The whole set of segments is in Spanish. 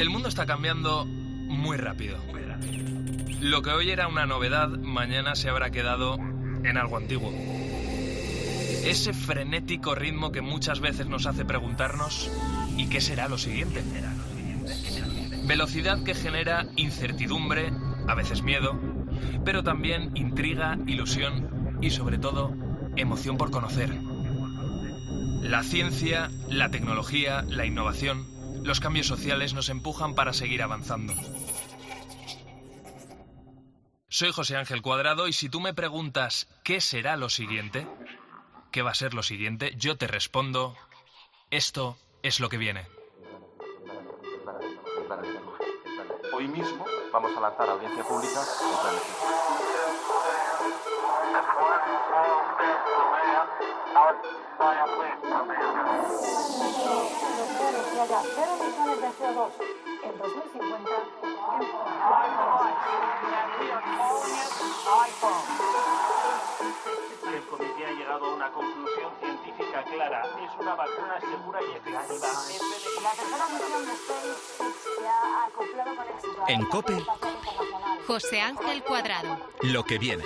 El mundo está cambiando muy rápido. Lo que hoy era una novedad, mañana se habrá quedado en algo antiguo. Ese frenético ritmo que muchas veces nos hace preguntarnos ¿y qué será lo siguiente? Velocidad que genera incertidumbre, a veces miedo, pero también intriga, ilusión y sobre todo emoción por conocer. La ciencia, la tecnología, la innovación, los cambios sociales nos empujan para seguir avanzando. Soy José Ángel Cuadrado y si tú me preguntas ¿qué será lo siguiente? ¿Qué va a ser lo siguiente? Yo te respondo, esto es lo que viene. Hoy mismo vamos a lanzar a audiencia pública el plan de ciencia. Que haya 0 emisiones de CO2 en 2050 El comité ha llegado a una conclusión científica clara. Es una vacuna segura y efectiva. La tercera misión de SpaceX se ha acoplado con éxito. En COPE, José Ángel Cuadrado. lo que viene.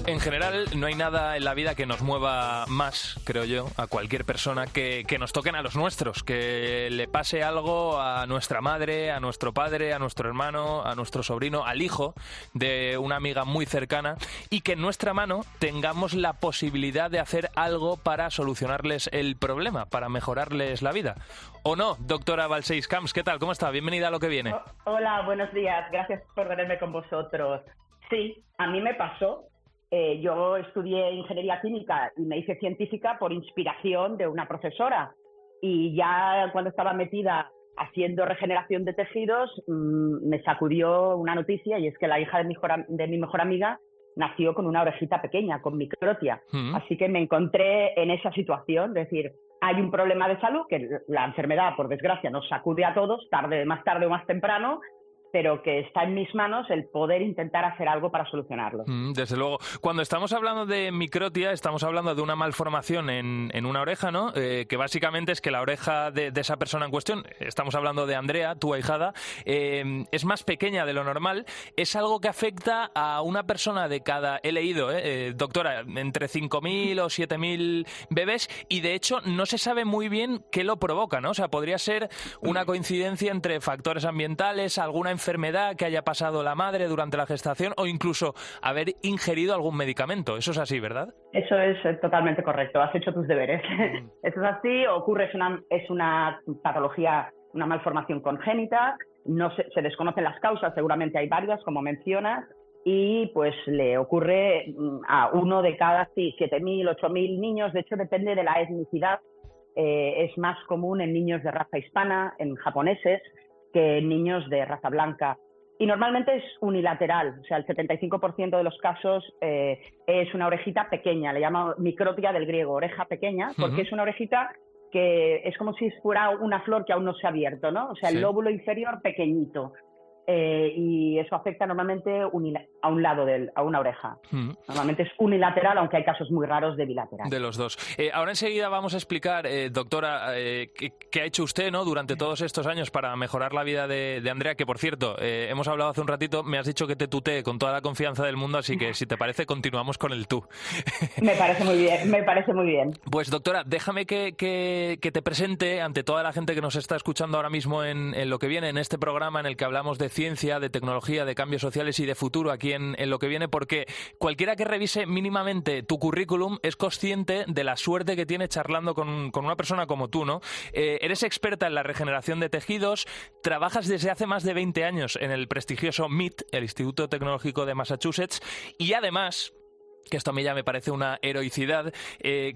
En general, no hay nada en la vida que nos mueva más, creo yo, a cualquier persona que nos toquen a los nuestros, que le pase algo a nuestra madre, a nuestro padre, a nuestro hermano, a nuestro sobrino, al hijo de una amiga muy cercana y que en nuestra mano tengamos la posibilidad de hacer algo para solucionarles el problema, para mejorarles la vida. ¿O no, doctora Balcells Camps? ¿Qué tal? ¿Cómo está? Bienvenida a Lo que viene. Hola, buenos días. Gracias por tenerme con vosotros. Sí, a mí me pasó. Yo estudié ingeniería química y me hice científica por inspiración de una profesora. Y ya cuando estaba metida haciendo regeneración de tejidos, me sacudió una noticia y es que la hija de mi mejor amiga nació con una orejita pequeña, con microtia. Así que me encontré en esa situación, es decir, hay un problema de salud, que la enfermedad, por desgracia, nos sacude a todos, más tarde o más temprano, pero que está en mis manos el poder intentar hacer algo para solucionarlo. Desde luego. Cuando estamos hablando de microtia, estamos hablando de una malformación en una oreja, ¿no? Que básicamente es que la oreja de esa persona en cuestión, estamos hablando de Andrea, tu ahijada, es más pequeña de lo normal. Es algo que afecta a una persona de cada, he leído, doctora, entre 5.000 o 7.000 bebés y de hecho no se sabe muy bien qué lo provoca, ¿no? O sea, podría ser una coincidencia entre factores ambientales, alguna enfermedad que haya pasado la madre durante la gestación o incluso haber ingerido algún medicamento. Eso es así, ¿verdad? Eso es totalmente correcto. Has hecho tus deberes. Eso es así. Ocurre, es una patología, una malformación congénita. No se desconocen las causas. Seguramente hay varias, como mencionas. Y pues le ocurre a uno de cada 7.000, 8.000 niños. De hecho, depende de la etnicidad. Es más común en niños de raza hispana, en japoneses, que en niños de raza blanca. Y normalmente es unilateral, o sea, el 75% de los casos es una orejita pequeña, le llaman microtia del griego, oreja pequeña, porque es una orejita que es como si fuera una flor que aún no se ha abierto, ¿no? O sea, el lóbulo inferior pequeñito. Y eso afecta normalmente a un lado, a una oreja. Normalmente es unilateral, aunque hay casos muy raros de bilateral. De los dos. Ahora enseguida vamos a explicar, doctora, qué ha hecho usted, ¿no?, durante todos estos años para mejorar la vida de Andrea, que por cierto, hemos hablado hace un ratito, me has dicho que te tutee con toda la confianza del mundo, así que si te parece continuamos con el tú. Me parece muy bien. Pues doctora, déjame que te presente ante toda la gente que nos está escuchando ahora mismo en Lo que viene, en este programa en el que hablamos de ciencia, de tecnología, de cambios sociales y de futuro aquí en Lo que viene, porque cualquiera que revise mínimamente tu currículum es consciente de la suerte que tiene charlando con una persona como tú, ¿no? Eres experta en la regeneración de tejidos, trabajas desde hace más de 20 años en el prestigioso MIT, el Instituto Tecnológico de Massachusetts, y además, que esto a mí ya me parece una heroicidad,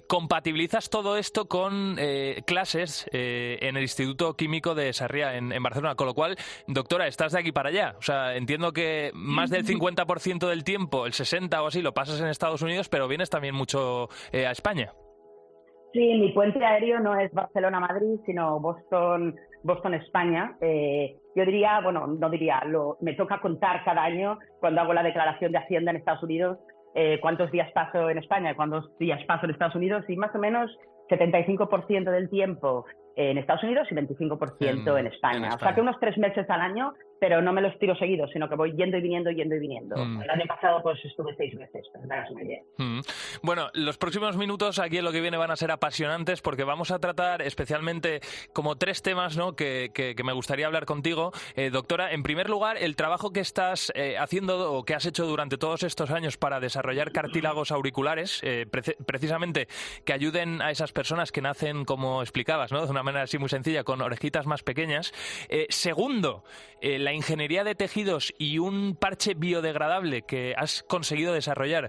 compatibilizas todo esto con clases en el Instituto Químico de Sarriá, en Barcelona, con lo cual, doctora, estás de aquí para allá. O sea, entiendo que más del 50% del tiempo, el 60% o así, lo pasas en Estados Unidos, pero vienes también mucho a España. Sí, mi puente aéreo no es Barcelona-Madrid, sino Boston-España. Yo diría, me toca contar cada año, cuando hago la declaración de Hacienda en Estados Unidos, cuántos días paso en España y cuántos días paso en Estados Unidos, y más o menos 75% del tiempo en Estados Unidos y 25% en España. O sea que unos 3 meses al año, pero no me los tiro seguidos, sino que voy yendo y viniendo. El año pasado pues estuve 6 meses, para que te hagas una idea. Bueno, los próximos minutos aquí en Lo que viene van a ser apasionantes porque vamos a tratar especialmente como 3 temas, ¿no?, que me gustaría hablar contigo. Doctora, en primer lugar, el trabajo que estás haciendo o que has hecho durante todos estos años para desarrollar cartílagos auriculares, precisamente que ayuden a esas personas que nacen, como explicabas, ¿no?, de una manera así muy sencilla, con orejitas más pequeñas. Segundo, la ingeniería de tejidos y un parche biodegradable que has conseguido desarrollar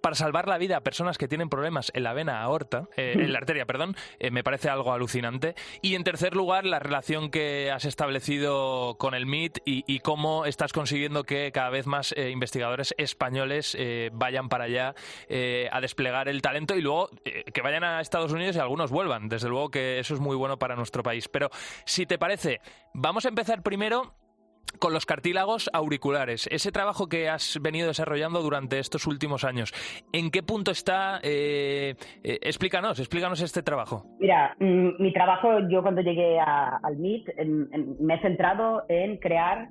para salvar la vida a personas que tienen problemas en la vena aorta, en la arteria, perdón, me parece algo alucinante. Y en tercer lugar, la relación que has establecido con el MIT y cómo estás consiguiendo que cada vez más investigadores españoles vayan para allá a desplegar el talento y luego que vayan a Estados Unidos y algunos vuelvan. Desde luego que eso es muy bueno para nuestro país. Pero si te parece, vamos a empezar primero con los cartílagos auriculares, ese trabajo que has venido desarrollando durante estos últimos años. ¿En qué punto está? Explícanos este trabajo. Mira, mi trabajo, yo cuando llegué al MIT, me he centrado en crear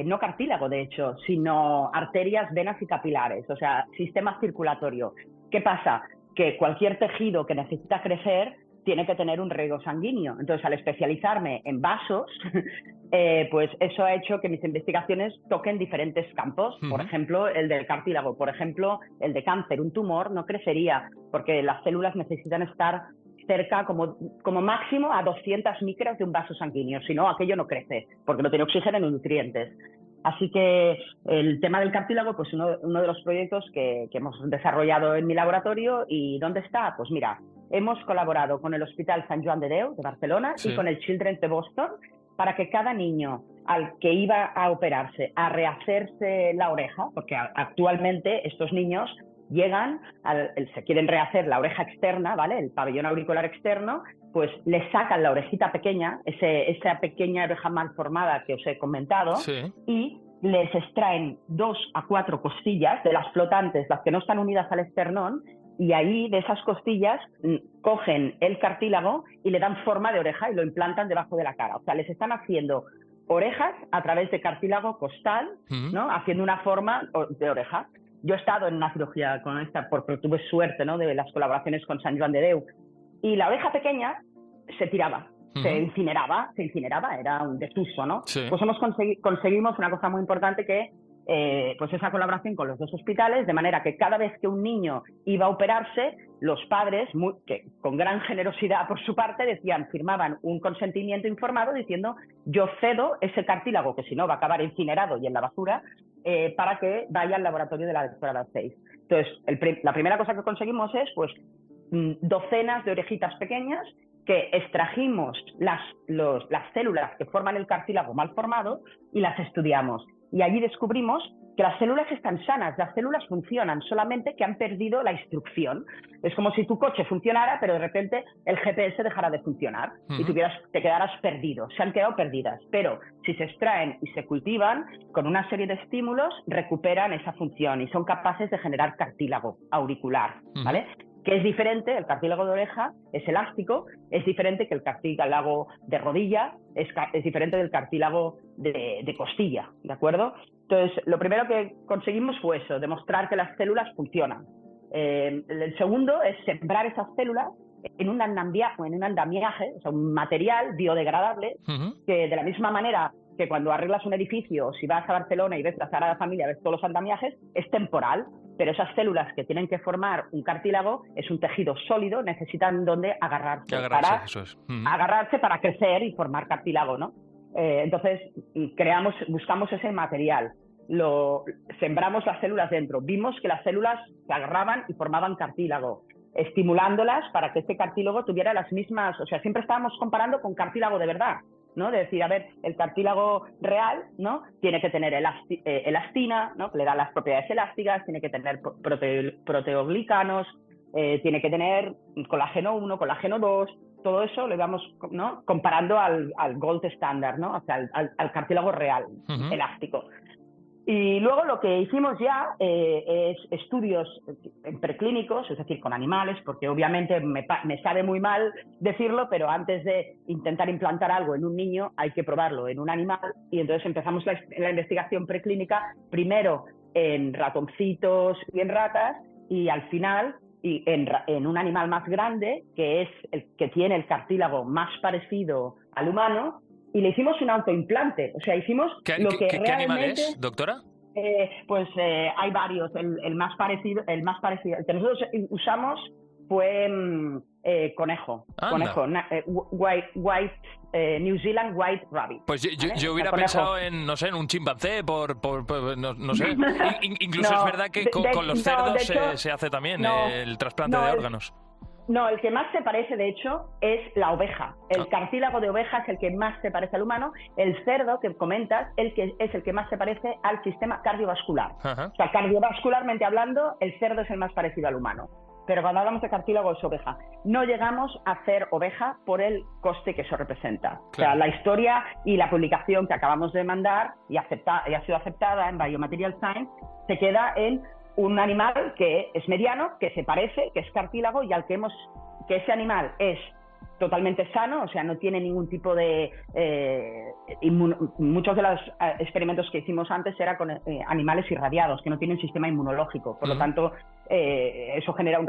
no cartílago, de hecho, sino arterias, venas y capilares, o sea, sistema circulatorio. ¿Qué pasa? Que cualquier tejido que necesita crecer tiene que tener un riego sanguíneo. Entonces, al especializarme en vasos, pues eso ha hecho que mis investigaciones toquen diferentes campos. Por ejemplo, el del cartílago. Por ejemplo, el de cáncer. Un tumor no crecería porque las células necesitan estar cerca como máximo a 200 micras de un vaso sanguíneo. Si no, aquello no crece porque no tiene oxígeno ni nutrientes. Así que el tema del cartílago, pues uno de los proyectos que hemos desarrollado en mi laboratorio. ¿Y dónde está? Pues mira, hemos colaborado con el Hospital Sant Joan de Déu de Barcelona y con el Children's de Boston para que cada niño al que iba a operarse, a rehacerse la oreja, porque actualmente estos niños llegan, se quieren rehacer la oreja externa, ¿vale?, el pabellón auricular externo, pues les sacan la orejita pequeña, esa pequeña oreja mal formada que os he comentado, y les extraen 2 a 4 costillas de las flotantes, las que no están unidas al esternón, y ahí de esas costillas cogen el cartílago y le dan forma de oreja y lo implantan debajo de la cara. O sea, les están haciendo orejas a través de cartílago costal, ¿no?, haciendo una forma de oreja. Yo he estado en una cirugía con esta porque tuve suerte, ¿no?, de las colaboraciones con Sant Joan de Déu, y la oreja pequeña se tiraba, se incineraba, era un desuso, ¿no? Pues conseguimos una cosa muy importante que pues esa colaboración con los 2 hospitales, de manera que cada vez que un niño iba a operarse, los padres, que con gran generosidad por su parte, firmaban un consentimiento informado diciendo: yo cedo ese cartílago, que si no va a acabar incinerado y en la basura, para que vaya al laboratorio de la doctora Balcells. Entonces, la primera cosa que conseguimos es pues docenas de orejitas pequeñas que extrajimos las células que forman el cartílago mal formado y las estudiamos. Y allí descubrimos que las células están sanas, las células funcionan, solamente que han perdido la instrucción. Es como si tu coche funcionara, pero de repente el GPS dejara de funcionar y te quedaras perdido. Se han quedado perdidas, pero si se extraen y se cultivan, con una serie de estímulos recuperan esa función y son capaces de generar cartílago auricular, ¿vale? Que es diferente, el cartílago de oreja es elástico, es diferente que el cartílago de rodilla, es diferente del cartílago de costilla, ¿de acuerdo? Entonces, lo primero que conseguimos fue eso, demostrar que las células funcionan. El segundo es sembrar esas células en un andamiaje, o sea, un material biodegradable, que de la misma manera que cuando arreglas un edificio, o si vas a Barcelona y ves la Sagrada Familia, ves todos los andamiajes, es temporal, pero esas células que tienen que formar un cartílago es un tejido sólido, necesitan donde agarrarse para crecer y formar cartílago, ¿no? Entonces, buscamos ese material, sembramos las células dentro, vimos que las células se agarraban y formaban cartílago, estimulándolas para que este cartílago tuviera las mismas, o sea, siempre estábamos comparando con cartílago de verdad, ¿no? De decir, a ver, el cartílago real, ¿no?, tiene que tener elastina, ¿no?, que le da las propiedades elásticas, tiene que tener proteoglicanos, tiene que tener colágeno 1, colágeno 2, todo eso lo íbamos, ¿no?, comparando al gold standard, ¿no?, o sea, al cartílago real, elástico. Y luego lo que hicimos ya es estudios preclínicos, es decir, con animales, porque obviamente me sabe muy mal decirlo, pero antes de intentar implantar algo en un niño hay que probarlo en un animal, y entonces empezamos la investigación preclínica primero en ratoncitos y en ratas, y al final en un animal más grande, que es el que tiene el cartílago más parecido al humano, y le hicimos un autoimplante. O sea, hicimos ¿Qué realmente... animal es, doctora? Hay varios. El más parecido, el que nosotros usamos fue conejo. Anda. Conejo, New Zealand White Rabbit. Pues ¿vale? yo hubiera pensado en, no sé, en un chimpancé, no sé. Incluso No, es verdad que con los cerdos de hecho, se hace también el trasplante de órganos. No, el que más se parece, de hecho, es la oveja. El cartílago de oveja es el que más se parece al humano. El cerdo, que comentas, es el que más se parece al sistema cardiovascular. Ajá. O sea, cardiovascularmente hablando, el cerdo es el más parecido al humano. Pero cuando hablamos de cartílago es oveja. No llegamos a hacer oveja por el coste que eso representa. Claro. O sea, la historia y la publicación que acabamos de mandar y ha sido aceptada en Biomaterial Science se queda en un animal que es mediano, que se parece, que es cartílago, y que ese animal es totalmente sano, o sea, no tiene ningún tipo de... muchos de los experimentos que hicimos antes eran con animales irradiados, que no tienen sistema inmunológico, por lo tanto, eso genera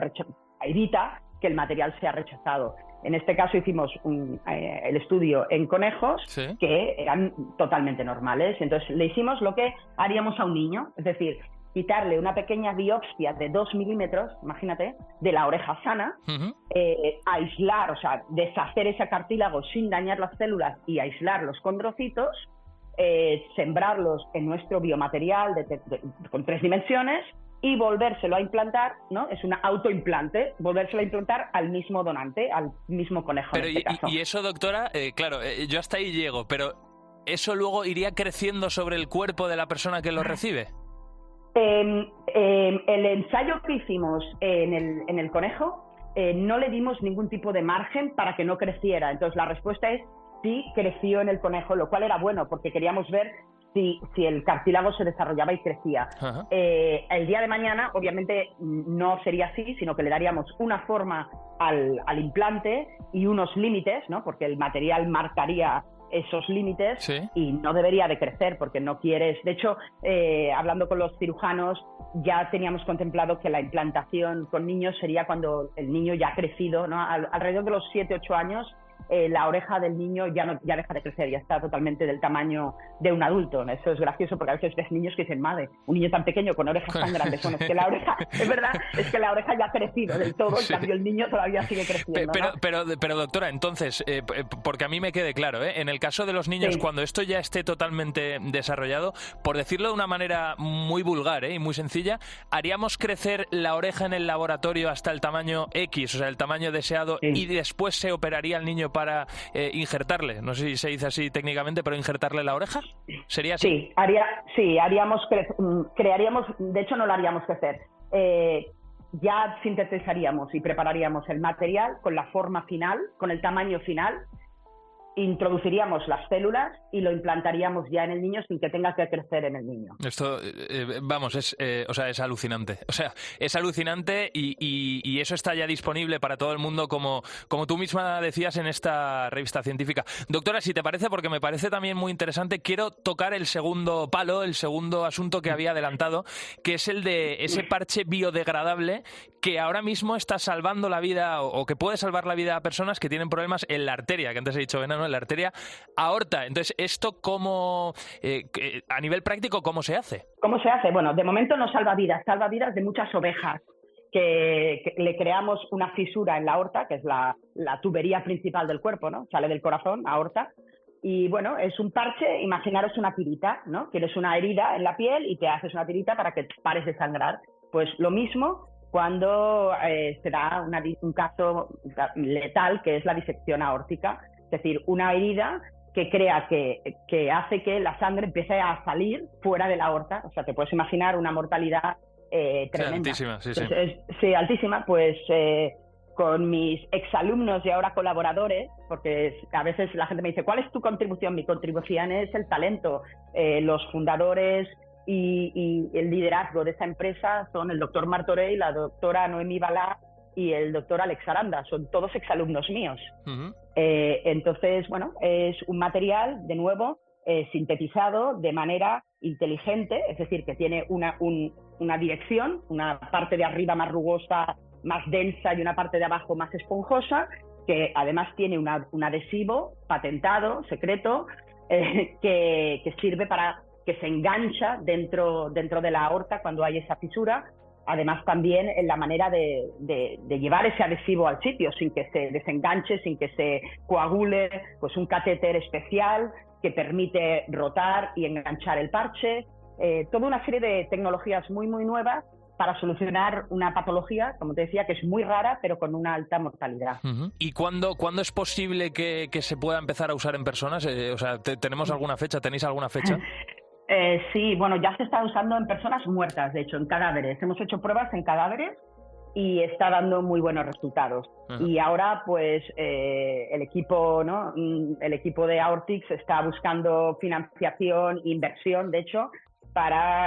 evita que el material sea rechazado. En este caso hicimos el estudio en conejos, ¿sí?, que eran totalmente normales. Entonces le hicimos lo que haríamos a un niño, es decir, quitarle una pequeña biopsia de 2 milímetros, imagínate, de la oreja sana, aislar, o sea, deshacer ese cartílago sin dañar las células y aislar los condrocitos, sembrarlos en nuestro biomaterial con 3 dimensiones y volvérselo a implantar, ¿no? Es un autoimplante, volvérselo a implantar al mismo donante, al mismo conejo. Pero en este caso. Y eso, doctora, claro, yo hasta ahí llego, pero ¿eso luego iría creciendo sobre el cuerpo de la persona que lo recibe? El ensayo que hicimos en el conejo no le dimos ningún tipo de margen para que no creciera. Entonces la respuesta es sí, creció en el conejo, lo cual era bueno porque queríamos ver si el cartílago se desarrollaba y crecía. El día de mañana obviamente no sería así, sino que le daríamos una forma al implante y unos límites, ¿no? Porque el material marcaría esos límites, sí, y no debería de crecer porque no quieres... De hecho, hablando con los cirujanos, ya teníamos contemplado que la implantación con niños sería cuando el niño ya ha crecido, ¿no? Alrededor de los 7-8 años, la oreja del niño ya deja de crecer, ya está totalmente del tamaño de un adulto. Eso es gracioso porque a veces ves niños que dicen, madre, un niño tan pequeño con orejas tan grandes. Bueno, es que la oreja, es verdad, es que la oreja ya ha crecido del todo, sí, en cambio el niño todavía sigue creciendo. Pero doctora, entonces, porque a mí me quede claro, en el caso de los niños, sí, cuando esto ya esté totalmente desarrollado, por decirlo de una manera muy vulgar y muy sencilla, ¿haríamos crecer la oreja en el laboratorio hasta el tamaño X, o sea, el tamaño deseado, sí, y después se operaría al niño para injertarle? No sé si se dice así técnicamente, pero injertarle la oreja, ¿sería así? Sí, crearíamos, de hecho no lo haríamos crecer. Ya sintetizaríamos y prepararíamos el material con la forma final, con el tamaño final, introduciríamos las células y lo implantaríamos ya en el niño sin que tenga que crecer en el niño. Esto, vamos, es alucinante. O sea, es alucinante y eso está ya disponible para todo el mundo, como tú misma decías en esta revista científica. Doctora, si te parece, porque me parece también muy interesante, quiero tocar el segundo palo, el segundo asunto que había adelantado, que es el de ese parche biodegradable que ahora mismo está salvando la vida o que puede salvar la vida a personas que tienen problemas en la arteria, que antes he dicho vena, ¿no? En la arteria aorta. Entonces, ¿esto cómo, a nivel práctico, cómo se hace? ¿Cómo se hace? Bueno, de momento no salva vidas de muchas ovejas que le creamos una fisura en la aorta, que es la tubería principal del cuerpo, ¿no? Sale del corazón, aorta. Y bueno, es un parche, imaginaros una tirita, ¿no? Tienes una herida en la piel y te haces una tirita para que pares de sangrar. Pues lo mismo cuando se da un caso letal, que es la disección aórtica, es decir, una herida que crea que hace que la sangre empiece a salir fuera de la aorta. O sea, te puedes imaginar una mortalidad tremenda. Sí, altísima, sí. Sí, altísima, pues con mis exalumnos y ahora colaboradores, porque a veces la gente me dice, ¿cuál es tu contribución? Mi contribución es el talento. Los fundadores y el liderazgo de esta empresa son el doctor Martorell, la doctora Noemí Balá y el doctor Alex Aranda. Son todos exalumnos míos. Entonces, bueno, es un material, de nuevo, sintetizado de manera inteligente, es decir, que tiene una dirección, una parte de arriba más rugosa, más densa, y una parte de abajo más esponjosa, que además tiene un adhesivo patentado, secreto, que sirve para que se engancha dentro de la aorta cuando hay esa fisura. Además, también en la manera de llevar ese adhesivo al sitio sin que se desenganche, sin que se coagule, pues un catéter especial que permite rotar y enganchar el parche. Toda una serie de tecnologías muy, muy nuevas para solucionar una patología, como te decía, que es muy rara, pero con una alta mortalidad. ¿Y cuándo es posible que se pueda empezar a usar en personas? O sea, ¿tenemos alguna fecha? ¿Tenéis alguna fecha? Sí, bueno, ya se está usando en personas muertas, de hecho, en cadáveres. Hemos hecho pruebas en cadáveres y está dando muy buenos resultados. Y ahora, pues, el equipo de Aortix está buscando financiación, inversión, de hecho,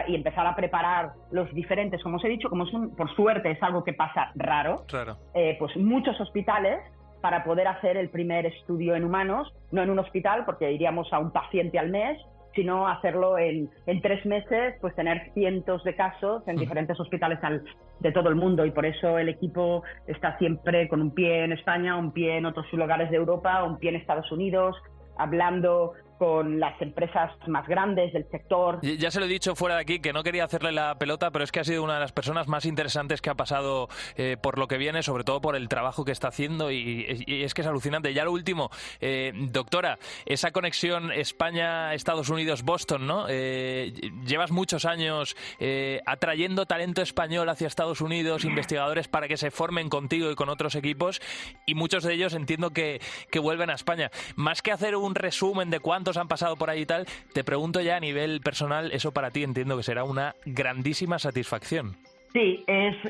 y empezar a preparar los diferentes, como os he dicho, por suerte es algo que pasa raro, pues muchos hospitales para poder hacer el primer estudio en humanos, no en un hospital, porque iríamos a un paciente al mes, sino hacerlo en 3 meses, pues tener cientos de casos en diferentes hospitales de todo el mundo, y por eso el equipo está siempre con un pie en España, un pie en otros lugares de Europa, un pie en Estados Unidos, hablando con las empresas más grandes del sector. Ya se lo he dicho fuera de aquí, que no quería hacerle la pelota, pero es que ha sido una de las personas más interesantes que ha pasado por lo que viene, sobre todo por el trabajo que está haciendo, y es que es alucinante. Ya lo último, doctora, esa conexión España-Estados Unidos-Boston, ¿no? Llevas muchos años atrayendo talento español hacia Estados Unidos, investigadores para que se formen contigo y con otros equipos, y muchos de ellos entiendo que vuelven a España. Más que hacer un resumen de cuántos han pasado por ahí y tal, te pregunto ya a nivel personal, eso para ti entiendo que será una grandísima satisfacción. Sí,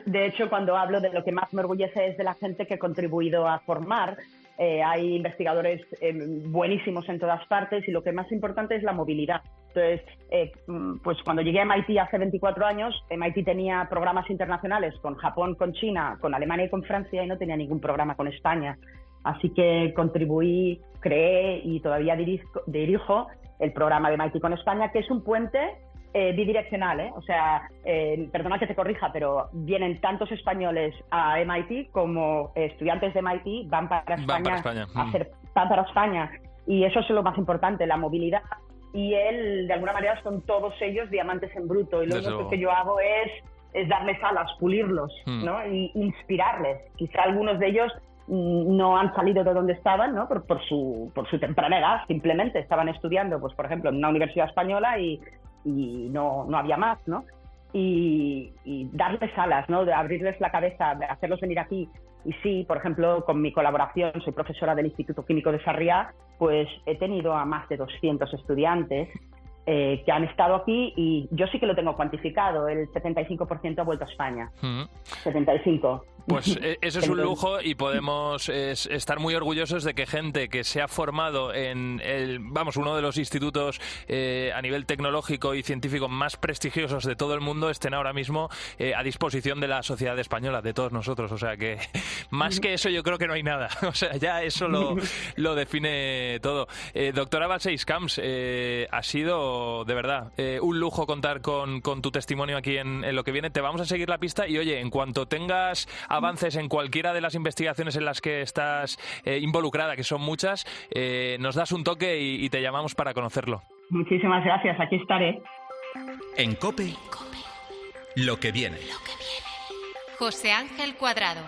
de hecho, cuando hablo de lo que más me orgullece es de la gente que he contribuido a formar. Hay investigadores buenísimos en todas partes, y lo que más importante es la movilidad. Entonces, pues cuando llegué a MIT hace 24 años, MIT tenía programas internacionales con Japón, con China, con Alemania y con Francia, y no tenía ningún programa con España. Así que contribuí, creé y todavía dirijo el programa de MIT con España, que es un puente bidireccional, O sea, perdona que te corrija, pero vienen tantos españoles a MIT como estudiantes de MIT van para España. Van para España. Y eso es lo más importante, la movilidad. Y de alguna manera, son todos ellos diamantes en bruto. Y lo único que yo hago es darles alas, pulirlos, ¿no? Y inspirarles. Quizá algunos de ellos no han salido de donde estaban, ¿no? Por su temprana edad, simplemente estaban estudiando, pues por ejemplo, en una universidad española y no había más, ¿no? Y darles alas, ¿no? De abrirles la cabeza, de hacerlos venir aquí. Y sí, por ejemplo, con mi colaboración, soy profesora del Instituto Químico de Sarriá, pues he tenido a más de 200 estudiantes que han estado aquí, y yo sí que lo tengo cuantificado, el 75% ha vuelto a España. 75%. Pues eso es un lujo, y podemos estar muy orgullosos de que gente que se ha formado en uno de los institutos a nivel tecnológico y científico más prestigiosos de todo el mundo estén ahora mismo a disposición de la sociedad española, de todos nosotros. O sea que más que eso yo creo que no hay nada. O sea, ya eso lo define todo. Doctora Balcells Camps, ha sido de verdad un lujo contar con tu testimonio aquí en Lo que viene. Te vamos a seguir la pista, y oye, en cuanto tengas avances en cualquiera de las investigaciones en las que estás involucrada, que son muchas, nos das un toque y te llamamos para conocerlo. Muchísimas gracias, aquí estaré. En COPE, Lo que viene. José Ángel Cuadrado.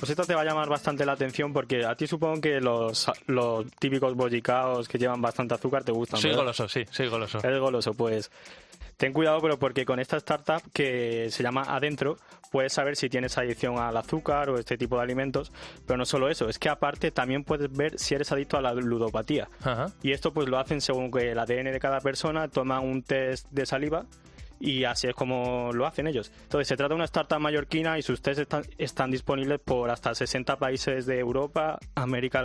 pues esto te va a llamar bastante la atención porque a ti supongo que los típicos bollicaos que llevan bastante azúcar te gustan, Soy ¿verdad? goloso, sí, soy goloso. Eres goloso, pues ten cuidado, pero porque con esta startup que se llama Adentro puedes saber si tienes adicción al azúcar o este tipo de alimentos, pero no solo eso, es que aparte también puedes ver si eres adicto a la ludopatía. Ajá. Y esto pues lo hacen según que el ADN de cada persona, toman un test de saliva y así es como lo hacen ellos. Entonces se trata de una startup mallorquina y sus tests están disponibles por hasta 60 países de Europa, América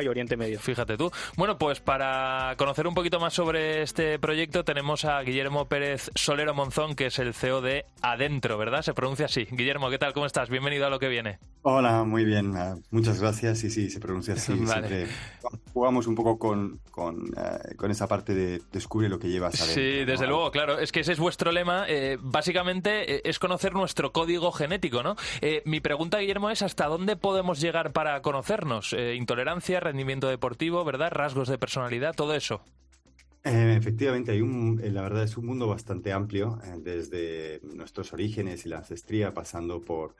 y Oriente Medio. Fíjate tú. Bueno, pues para conocer un poquito más sobre este proyecto tenemos a Guillermo Pérez Solero Monzón, que es el CEO de Adentro, ¿verdad? Se pronuncia así. Guillermo, ¿qué tal? ¿Cómo estás? Bienvenido a Lo que viene. Hola, muy bien. Muchas gracias. Sí, se pronuncia así. Vale. Siempre jugamos un poco con esa parte de descubre lo que llevas adentro. Sí, desde luego, claro. Es que ese es vuestro lema. Básicamente es conocer nuestro código genético, ¿no? Mi pregunta, Guillermo, es ¿hasta dónde podemos llegar para conocernos? Intolerancia, rendimiento deportivo, ¿verdad? Rasgos de personalidad, todo eso. Efectivamente, la verdad es un mundo bastante amplio, desde nuestros orígenes y la ancestría, pasando por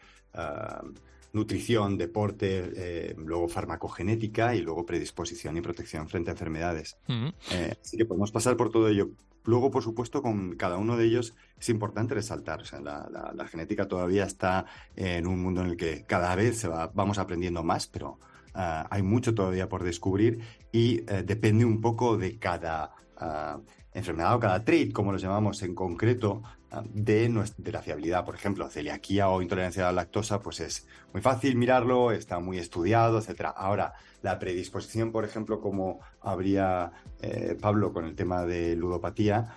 nutrición, deporte, luego farmacogenética y luego predisposición y protección frente a enfermedades. Uh-huh. Así que podemos pasar por todo ello. Luego, por supuesto, con cada uno de ellos es importante resaltar, o sea, la genética todavía está en un mundo en el que cada vez vamos aprendiendo más, pero hay mucho todavía por descubrir y depende un poco de cada enfermedad o cada trait, como lo llamamos en concreto, de la fiabilidad. Por ejemplo, celiaquía o intolerancia a la lactosa, pues es muy fácil mirarlo, está muy estudiado, etcétera. Ahora, la predisposición, por ejemplo, como habría Pablo con el tema de ludopatía,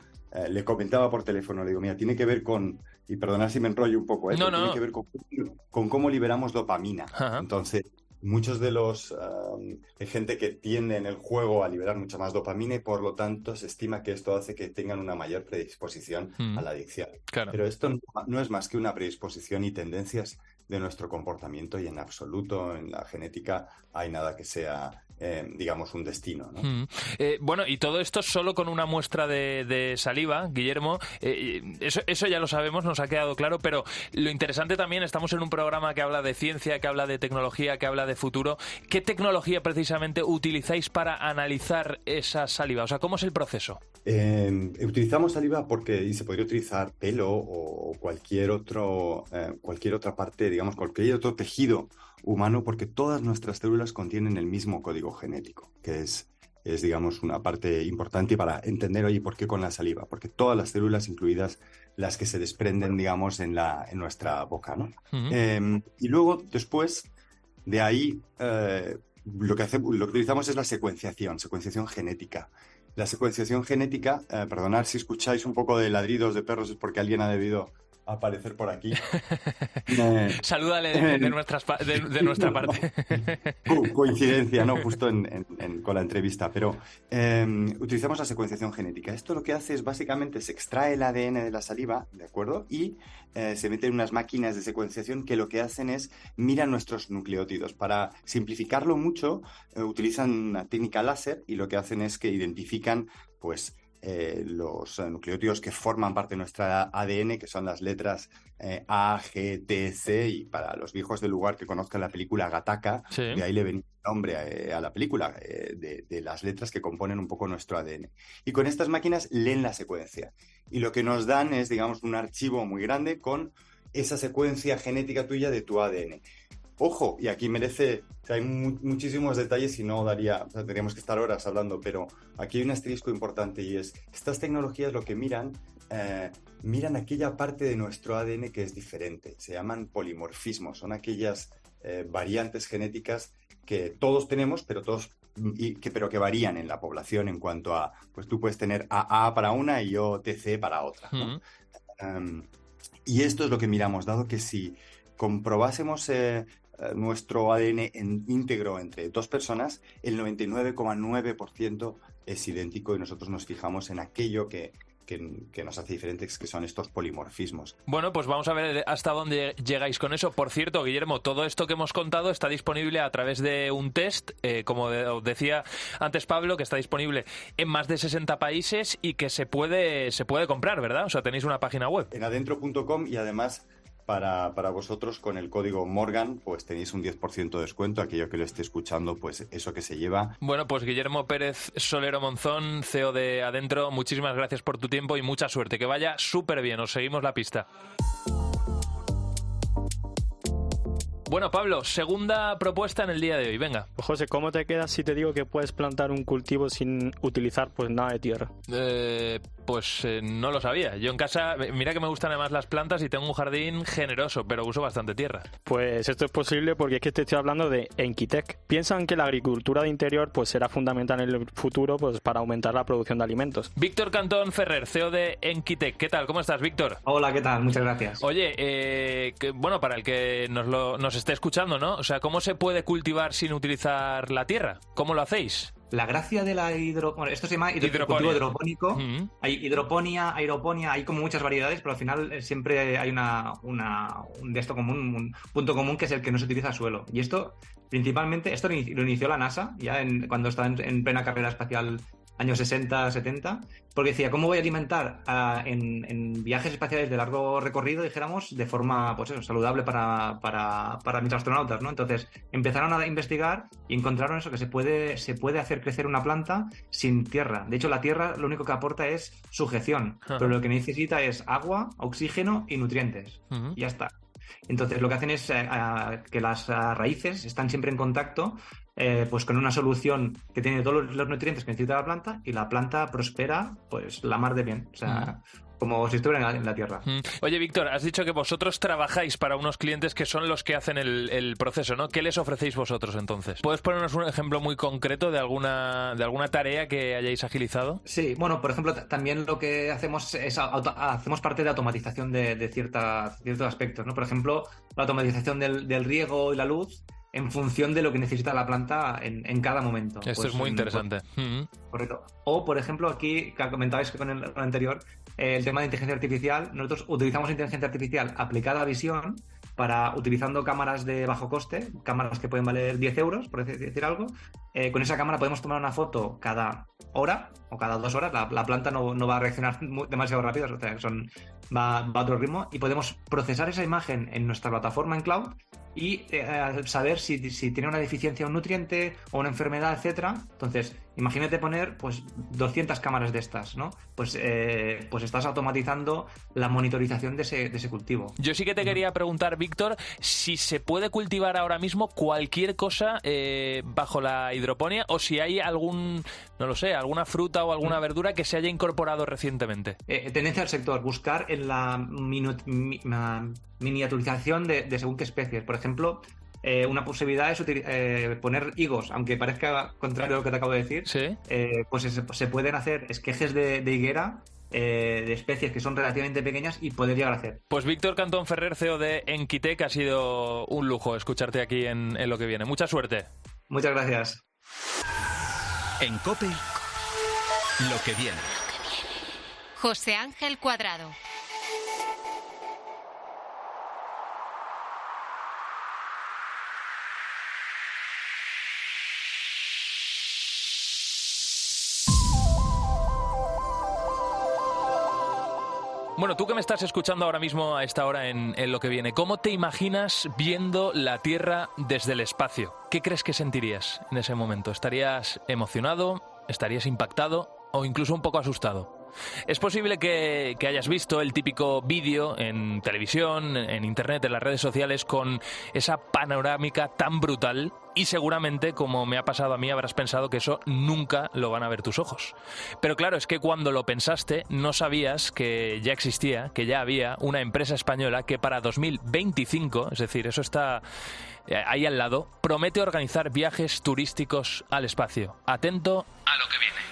le comentaba por teléfono, le digo, mira, tiene que ver con, y perdonad si me enrollo un poco, tiene que ver con cómo liberamos dopamina. Ajá. Entonces, muchos de los hay gente que tiende en el juego a liberar mucha más dopamina y por lo tanto se estima que esto hace que tengan una mayor predisposición a la adicción. Claro. Pero esto no es más que una predisposición y tendencias de nuestro comportamiento y en absoluto en la genética hay nada que sea digamos un destino, ¿no? Bueno, y todo esto solo con una muestra de saliva, Guillermo, eso ya lo sabemos, nos ha quedado claro, pero lo interesante también, estamos en un programa que habla de ciencia, que habla de tecnología, que habla de futuro. ¿Qué tecnología precisamente utilizáis para analizar esa saliva? O sea, ¿cómo es el proceso? Utilizamos saliva y se podría utilizar pelo o cualquier otra parte, digamos, cualquier otro tejido humano, porque todas nuestras células contienen el mismo código genético, que es digamos, una parte importante para entender, oye, ¿por qué con la saliva? Porque todas las células, incluidas las que se desprenden, digamos, en nuestra boca, ¿no? Uh-huh. Y luego, después de ahí, lo que utilizamos es la secuenciación genética. La secuenciación genética, perdonad si escucháis un poco de ladridos de perros, es porque alguien ha debido aparecer por aquí. Salúdale de nuestra parte. Coincidencia, ¿no? Justo con la entrevista. Pero utilizamos la secuenciación genética. Esto lo que hace es básicamente se extrae el ADN de la saliva, ¿de acuerdo? Y se meten unas máquinas de secuenciación que lo que hacen es miran nuestros nucleótidos. Para simplificarlo mucho, utilizan una técnica láser y lo que hacen es que identifican, pues, los nucleótidos que forman parte de nuestra ADN, que son las letras A, G, T, C, y para los viejos del lugar que conozcan la película Gattaca, sí, de ahí le venía el nombre a la película, de las letras que componen un poco nuestro ADN. Y con estas máquinas leen la secuencia. Y lo que nos dan es, digamos, un archivo muy grande con esa secuencia genética tuya de tu ADN. Ojo, y aquí hay muchísimos detalles y no tendríamos que estar horas hablando, pero aquí hay un asterisco importante y es, estas tecnologías lo que miran aquella parte de nuestro ADN que es diferente, se llaman polimorfismos, son aquellas variantes genéticas que todos tenemos, pero que varían en la población en cuanto a, pues tú puedes tener AA para una y yo TC para otra, ¿no? Y esto es lo que miramos, dado que si comprobásemos nuestro ADN íntegro entre dos personas, el 99,9% es idéntico y nosotros nos fijamos en aquello que nos hace diferentes, que son estos polimorfismos. Bueno, pues vamos a ver hasta dónde llegáis con eso. Por cierto, Guillermo, todo esto que hemos contado está disponible a través de un test, como decía antes Pablo, que está disponible en más de 60 países y que se puede comprar, ¿verdad? O sea, tenéis una página web. En adentro.com y además para vosotros con el código Morgan, pues tenéis un 10% de descuento. Aquello que lo esté escuchando, pues eso que se lleva. Bueno, pues Guillermo Pérez Solero Monzón, CEO de Adentro, muchísimas gracias por tu tiempo y mucha suerte. Que vaya súper bien, os seguimos la pista. Bueno, Pablo, segunda propuesta en el día de hoy, venga. Pues José, ¿cómo te quedas si te digo que puedes plantar un cultivo sin utilizar pues nada de tierra? No lo sabía. Yo en casa, mira que me gustan además las plantas y tengo un jardín generoso, pero uso bastante tierra. Pues esto es posible porque es que te estoy hablando de Enquitec. Piensan que la agricultura de interior pues será fundamental en el futuro pues para aumentar la producción de alimentos. Víctor Cantón Ferrer, CEO de Enquitec. ¿Qué tal? ¿Cómo estás, Víctor? Hola, ¿qué tal? Muchas gracias. Oye, bueno, para el que nos esté escuchando, ¿no? O sea, ¿cómo se puede cultivar sin utilizar la tierra? ¿Cómo lo hacéis? La gracia de la bueno, esto se llama cultivo hidropónico. Hay hidroponía, aeroponía, hay como muchas variedades, pero al final siempre hay un de esto común, un punto común que es el que no se utiliza suelo. Y esto, principalmente, lo inició la NASA, ya cuando estaba en plena carrera espacial, años 60, 70, porque decía, ¿cómo voy a alimentar en viajes espaciales de largo recorrido, dijéramos, de forma pues eso, saludable para mis astronautas, ¿no? Entonces empezaron a investigar y encontraron eso, que se puede hacer crecer una planta sin tierra. De hecho, la tierra lo único que aporta es sujeción, pero lo que necesita es agua, oxígeno y nutrientes. Y ya está. Entonces lo que hacen es que las raíces están siempre en contacto pues con una solución que tiene todos los nutrientes que necesita la planta, y la planta prospera pues la mar de bien, o sea, como si estuviera en la tierra. Oye, Víctor, has dicho que vosotros trabajáis para unos clientes que son los que hacen el proceso, ¿no? ¿Qué les ofrecéis vosotros entonces? ¿Puedes ponernos un ejemplo muy concreto de alguna tarea que hayáis agilizado? Sí, bueno, por ejemplo, también lo que hacemos es hacemos parte de automatización de ciertos aspectos, ¿no? Por ejemplo, la automatización del riego y la luz en función de lo que necesita la planta en cada momento. Esto es muy interesante. Correcto. O, por ejemplo, aquí, que comentabais con el anterior, el tema de inteligencia artificial. Nosotros utilizamos inteligencia artificial aplicada a visión utilizando cámaras de bajo coste, cámaras que pueden valer 10 euros, por decir algo. Con esa cámara podemos tomar una foto cada hora o cada 2 horas. La planta no va a reaccionar demasiado rápido, o sea, va a otro ritmo, y podemos procesar esa imagen en nuestra plataforma en cloud y saber si tiene una deficiencia, un nutriente o una enfermedad, etcétera. Entonces, imagínate poner pues 200 cámaras de estas, ¿no? Pues estás automatizando la monitorización de ese cultivo. Yo sí que te quería preguntar, Víctor, si se puede cultivar ahora mismo cualquier cosa bajo la hidroponía, o si hay alguna fruta o alguna verdura que se haya incorporado recientemente. Tendencia al sector, buscar en la miniaturización de según qué especies. Por ejemplo, una posibilidad es poner higos, aunque parezca contrario a lo que te acabo de decir. ¿Sí? Pues se pueden hacer esquejes de higuera de especies que son relativamente pequeñas y poder llegar a hacer. Pues Víctor Cantón Ferrer, CEO de Enquitec, ha sido un lujo escucharte aquí en Lo que viene. Mucha suerte. Muchas gracias. En COPE, Lo que viene. José Ángel Cuadrado. Bueno, tú que me estás escuchando ahora mismo a esta hora en Lo que viene, ¿cómo te imaginas viendo la Tierra desde el espacio? ¿Qué crees que sentirías en ese momento? ¿Estarías emocionado? ¿Estarías impactado? ¿O incluso un poco asustado? Es posible que hayas visto el típico vídeo en televisión, en internet, en las redes sociales, con esa panorámica tan brutal, y seguramente, como me ha pasado a mí, habrás pensado que eso nunca lo van a ver tus ojos. Pero claro, es que cuando lo pensaste no sabías que ya existía, que ya había una empresa española que para 2025, es decir, eso está ahí al lado, promete organizar viajes turísticos al espacio. Atento a lo que viene.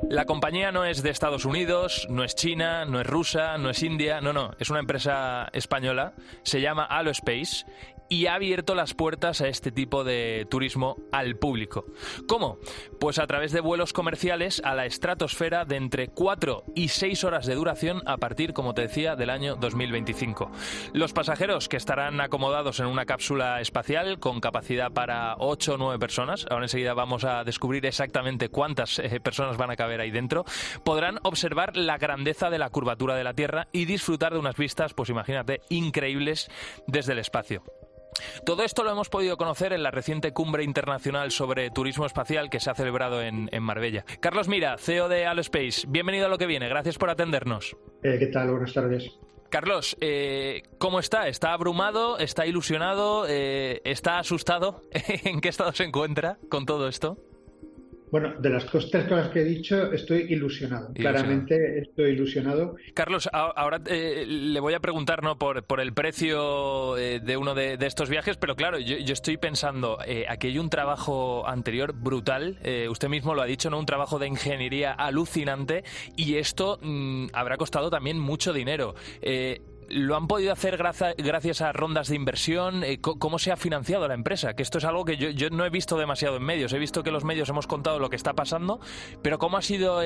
La compañía no es de Estados Unidos, no es China, no es rusa, no es India, no, es una empresa española, se llama Alospace, y ha abierto las puertas a este tipo de turismo al público. ¿Cómo? Pues a través de vuelos comerciales a la estratosfera de entre 4 y 6 horas de duración a partir, como te decía, del año 2025. Los pasajeros, que estarán acomodados en una cápsula espacial con capacidad para 8 o 9 personas, ahora enseguida vamos a descubrir exactamente cuántas personas van a caber ahí dentro, podrán observar la grandeza de la curvatura de la Tierra y disfrutar de unas vistas, pues imagínate, increíbles desde el espacio. Todo esto lo hemos podido conocer en la reciente cumbre internacional sobre turismo espacial que se ha celebrado en Marbella. Carlos Mira, CEO de Alospace, bienvenido a Lo que Viene, gracias por atendernos. ¿Qué tal? Buenas tardes. Carlos, ¿cómo está? ¿Está abrumado? ¿Está ilusionado? ¿Está asustado? ¿En qué estado se encuentra con todo esto? Bueno, de las tres cosas que he dicho, estoy ilusionado. Claramente estoy ilusionado. Carlos, ahora le voy a preguntar, ¿no?, por el precio de uno de estos viajes, pero claro, yo estoy pensando, aquí hay un trabajo anterior brutal, usted mismo lo ha dicho, ¿no?, un trabajo de ingeniería alucinante, y esto habrá costado también mucho dinero. ¿Lo han podido hacer gracias a rondas de inversión? ¿Cómo se ha financiado la empresa? Que esto es algo que yo no he visto demasiado en medios. He visto que los medios hemos contado lo que está pasando, pero ¿cómo ha sido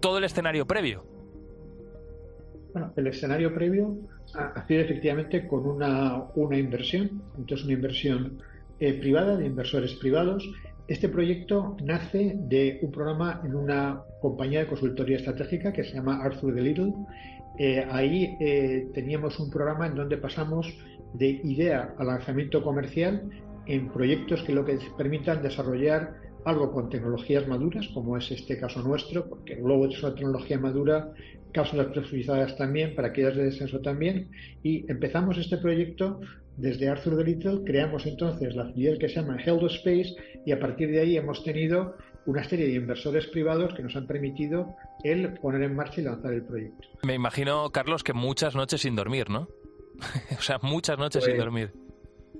todo el escenario previo? Bueno, el escenario previo ha sido efectivamente con una inversión, entonces una inversión privada, de inversores privados. Este proyecto nace de un programa en una compañía de consultoría estratégica que se llama Arthur D. Little. Ahí teníamos un programa en donde pasamos de idea a lanzamiento comercial en proyectos que lo que permitan desarrollar algo con tecnologías maduras, como es este caso nuestro, porque el globo es una tecnología madura, cápsulas presurizadas también, paracaídas de descenso también, y empezamos este proyecto desde Arthur D. Little, creamos entonces la filial que se llama Helospace, y a partir de ahí hemos tenido una serie de inversores privados que nos han permitido el poner en marcha y lanzar el proyecto. Me imagino, Carlos, que muchas noches sin dormir, ¿no? O sea, muchas noches sin dormir.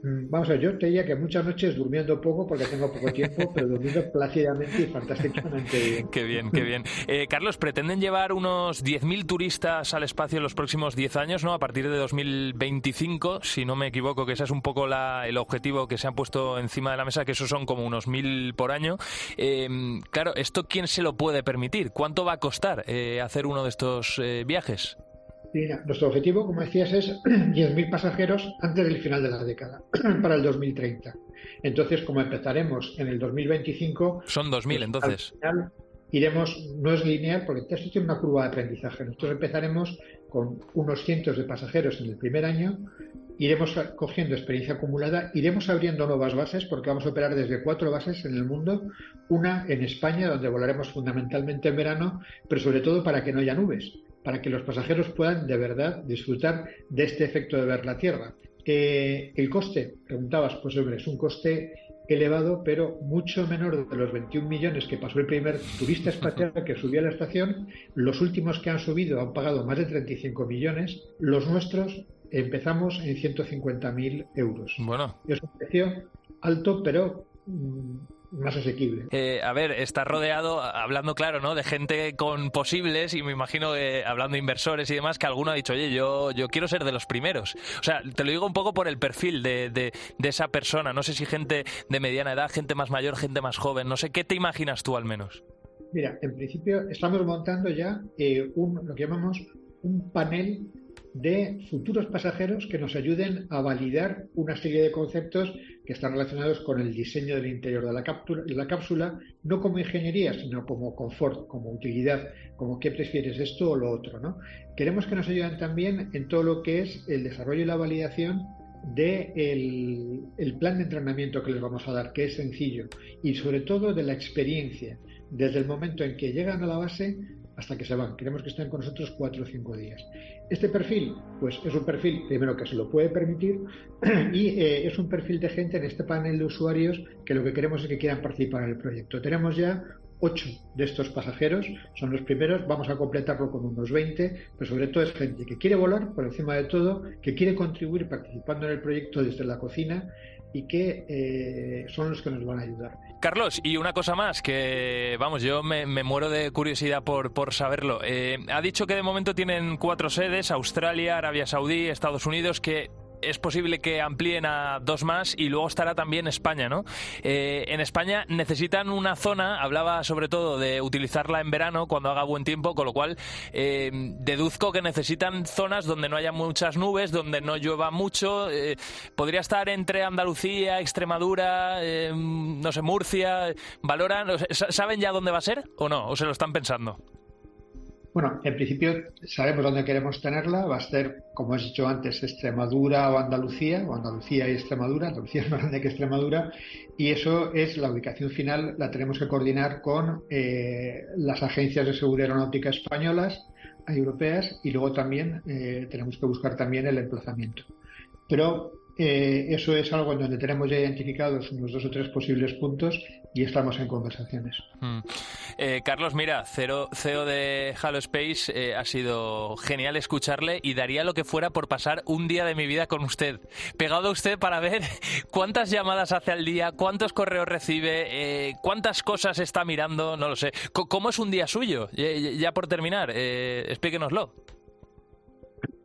Vamos a ver, yo te diría que muchas noches durmiendo poco porque tengo poco tiempo, pero durmiendo plácidamente y fantásticamente bien. Qué bien, qué bien. Carlos, pretenden llevar unos 10.000 turistas al espacio en los próximos 10 años, ¿no? A partir de 2025, si no me equivoco, que ese es un poco el objetivo que se han puesto encima de la mesa, que esos son como unos 1.000 por año. Claro, ¿esto quién se lo puede permitir? ¿Cuánto va a costar hacer uno de estos viajes? Sí, nuestro objetivo, como decías, es 10.000 pasajeros antes del final de la década, para el 2030. Entonces, como empezaremos en el 2025... Son 2.000, entonces. Al final iremos, no es lineal, porque esto tiene una curva de aprendizaje. Nosotros empezaremos con unos cientos de pasajeros en el primer año, iremos cogiendo experiencia acumulada, iremos abriendo nuevas bases, porque vamos a operar desde 4 bases en el mundo, una en España, donde volaremos fundamentalmente en verano, pero sobre todo para que no haya nubes, para que los pasajeros puedan de verdad disfrutar de este efecto de ver la Tierra. El coste, preguntabas, pues hombre, es un coste elevado, pero mucho menor de los 21 millones que pasó el primer turista espacial que subió a la estación. Los últimos que han subido han pagado más de 35 millones. Los nuestros empezamos en 150.000 euros. Bueno. Es un precio alto, pero más asequible. A ver, está rodeado, hablando claro, ¿no?, de gente con posibles, y me imagino que hablando de inversores y demás, que alguno ha dicho, oye, yo quiero ser de los primeros. O sea, te lo digo un poco por el perfil de esa persona. No sé si gente de mediana edad, gente más mayor, gente más joven. No sé, ¿qué te imaginas tú al menos? Mira, en principio estamos montando ya lo que llamamos un panel de futuros pasajeros que nos ayuden a validar una serie de conceptos que están relacionados con el diseño del interior de la cápsula, no como ingeniería, sino como confort, como utilidad, como qué prefieres, esto o lo otro, ¿no? Queremos que nos ayuden también en todo lo que es el desarrollo y la validación del plan de entrenamiento que les vamos a dar, que es sencillo, y sobre todo de la experiencia, desde el momento en que llegan a la base hasta que se van. Queremos que estén con nosotros 4 o 5 días. Este perfil, pues es un perfil, primero, que se lo puede permitir, y es un perfil de gente en este panel de usuarios que lo que queremos es que quieran participar en el proyecto. Tenemos ya 8 de estos pasajeros, son los primeros, vamos a completarlo con unos 20, pero sobre todo es gente que quiere volar por encima de todo, que quiere contribuir participando en el proyecto desde la cocina, y que son los que nos van a ayudar. Carlos, y una cosa más, que vamos, yo me muero de curiosidad por saberlo. Ha dicho que de momento tienen 4 sedes, Australia, Arabia Saudí, Estados Unidos, que es posible que amplíen a 2 más y luego estará también España, ¿no? En España necesitan una zona, hablaba sobre todo de utilizarla en verano cuando haga buen tiempo, con lo cual deduzco que necesitan zonas donde no haya muchas nubes, donde no llueva mucho. Podría estar entre Andalucía, Extremadura, no sé, Murcia. ¿Valoran? ¿Saben ya dónde va a ser o no? ¿O se lo están pensando? Bueno, en principio sabemos dónde queremos tenerla. Va a ser, como has dicho antes, Extremadura o Andalucía y Extremadura. Andalucía es más grande que Extremadura. Y eso es la ubicación final, la tenemos que coordinar con las agencias de seguridad aeronáutica españolas, europeas, y luego también tenemos que buscar también el emplazamiento. Pero eso es algo en donde tenemos ya identificados unos 2 o 3 posibles puntos y estamos en conversaciones. Carlos, mira, CEO de Halo Space, ha sido genial escucharle y daría lo que fuera por pasar un día de mi vida con usted. Pegado a usted para ver cuántas llamadas hace al día, cuántos correos recibe, cuántas cosas está mirando, no lo sé. ¿Cómo es un día suyo? Ya por terminar, explíquenoslo.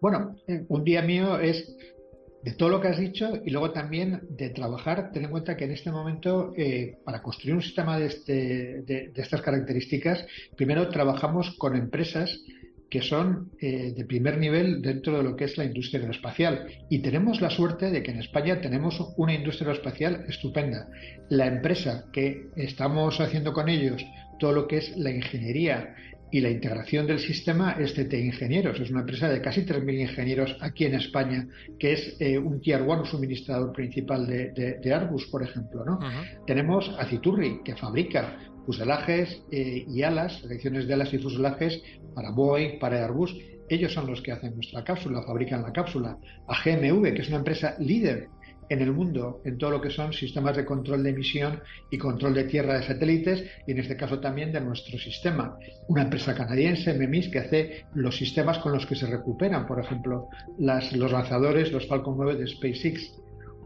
Bueno, un día mío es de todo lo que has dicho y luego también de trabajar. Ten en cuenta que en este momento, para construir un sistema de estas características, primero trabajamos con empresas que son de primer nivel dentro de lo que es la industria aeroespacial. Y tenemos la suerte de que en España tenemos una industria aeroespacial estupenda. La empresa que estamos haciendo con ellos, todo lo que es la ingeniería y la integración del sistema, es CT Ingenieros. Es una empresa de casi 3.000 ingenieros aquí en España, que es un Tier 1, un suministrador principal de Airbus, por ejemplo, ¿no? Tenemos Aciturri, que fabrica fuselajes y alas, secciones de alas y fuselajes para Boeing, para Airbus. Ellos son los que hacen nuestra cápsula, fabrican la cápsula. A GMV, que es una empresa líder en el mundo en todo lo que son sistemas de control de emisión y control de tierra de satélites, y en este caso también de nuestro sistema. Una empresa canadiense, MEMIS, que hace los sistemas con los que se recuperan, por ejemplo, los lanzadores, los Falcon 9 de SpaceX.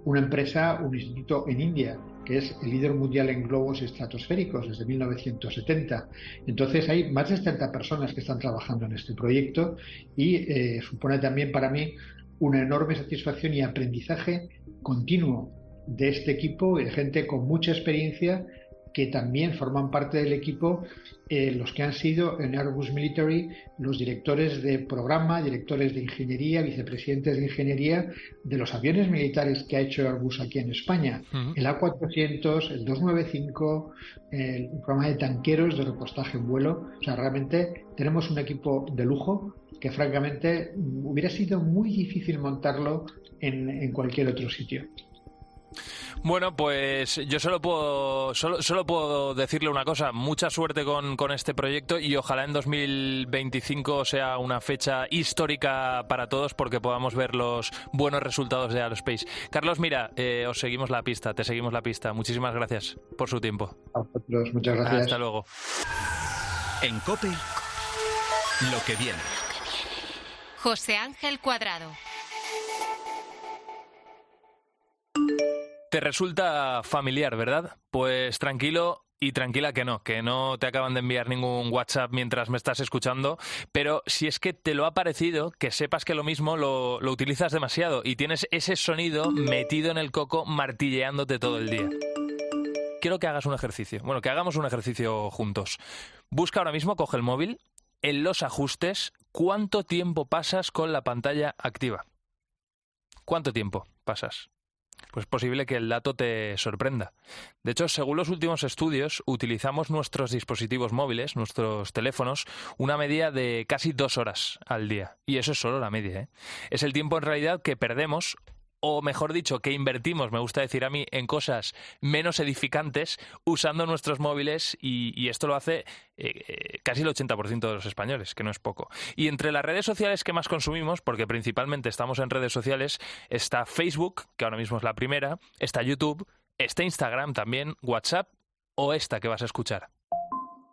Una empresa, un instituto en India, que es el líder mundial en globos estratosféricos desde 1970. Entonces hay más de 70 personas que están trabajando en este proyecto y supone también para mí una enorme satisfacción y aprendizaje continuo de este equipo, de gente con mucha experiencia que también forman parte del equipo, los que han sido en Airbus Military los directores de programa, directores de ingeniería, vicepresidentes de ingeniería de los aviones militares que ha hecho Airbus aquí en España. El A400, el 295, el programa de tanqueros de repostaje en vuelo. O sea, realmente tenemos un equipo de lujo que francamente hubiera sido muy difícil montarlo en cualquier otro sitio. Bueno, pues yo solo puedo decirle una cosa: mucha suerte con este proyecto y ojalá en 2025 sea una fecha histórica para todos porque podamos ver los buenos resultados de Aerospace. Carlos, mira, os seguimos la pista, te seguimos la pista. Muchísimas gracias por su tiempo. A vosotros, muchas gracias. Hasta luego. En COPE, lo que viene. José Ángel Cuadrado. Te resulta familiar, ¿verdad? Pues tranquilo y tranquila que no te acaban de enviar ningún WhatsApp mientras me estás escuchando, pero si es que te lo ha parecido, que sepas que lo mismo lo utilizas demasiado y tienes ese sonido metido en el coco martilleándote todo el día. Quiero que hagas un ejercicio, que hagamos un ejercicio juntos. Busca ahora mismo, coge el móvil, en los ajustes, ¿cuánto tiempo pasas con la pantalla activa? ¿Cuánto tiempo pasas? Pues es posible que el dato te sorprenda. De hecho, según los últimos estudios, utilizamos nuestros dispositivos móviles, nuestros teléfonos, una media de casi 2 horas al día. Y eso es solo la media, ¿eh? Es el tiempo en realidad que perdemos, o mejor dicho, que invertimos, me gusta decir a mí, en cosas menos edificantes usando nuestros móviles, y esto lo hace casi el 80% de los españoles, que no es poco. Y entre las redes sociales que más consumimos, porque principalmente estamos en redes sociales, está Facebook, que ahora mismo es la primera, está YouTube, está Instagram también, WhatsApp o esta que vas a escuchar.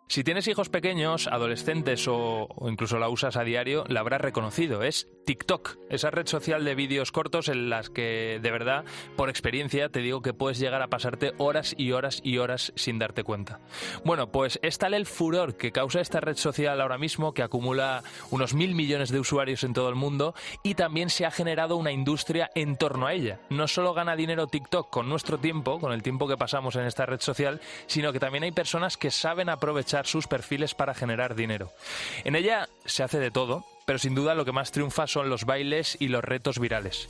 Si tienes hijos pequeños, adolescentes o incluso la usas a diario, la habrás reconocido. Es TikTok, esa red social de vídeos cortos en las que, de verdad, por experiencia, te digo que puedes llegar a pasarte horas y horas y horas sin darte cuenta. Bueno, pues es tal el furor que causa esta red social ahora mismo, que acumula unos 1.000 millones de usuarios en todo el mundo, y también se ha generado una industria en torno a ella. No solo gana dinero TikTok con nuestro tiempo, con el tiempo que pasamos en esta red social, sino que también hay personas que saben aprovechar sus perfiles para generar dinero. En ella se hace de todo, pero sin duda lo que más triunfa son los bailes y los retos virales.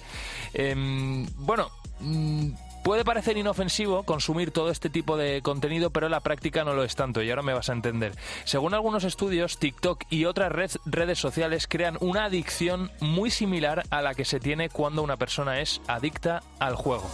Puede parecer inofensivo consumir todo este tipo de contenido, pero en la práctica no lo es tanto, y ahora me vas a entender. Según algunos estudios, TikTok y otras redes sociales crean una adicción muy similar a la que se tiene cuando una persona es adicta al juego.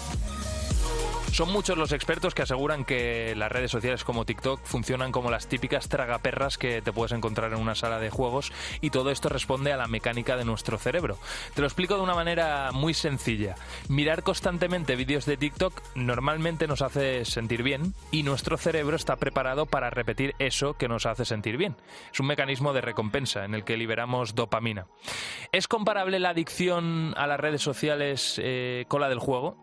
Son muchos los expertos que aseguran que las redes sociales como TikTok funcionan como las típicas tragaperras que te puedes encontrar en una sala de juegos, y todo esto responde a la mecánica de nuestro cerebro. Te lo explico de una manera muy sencilla. Mirar constantemente vídeos de TikTok normalmente nos hace sentir bien, y nuestro cerebro está preparado para repetir eso que nos hace sentir bien. Es un mecanismo de recompensa en el que liberamos dopamina. ¿Es comparable la adicción a las redes sociales con la del juego?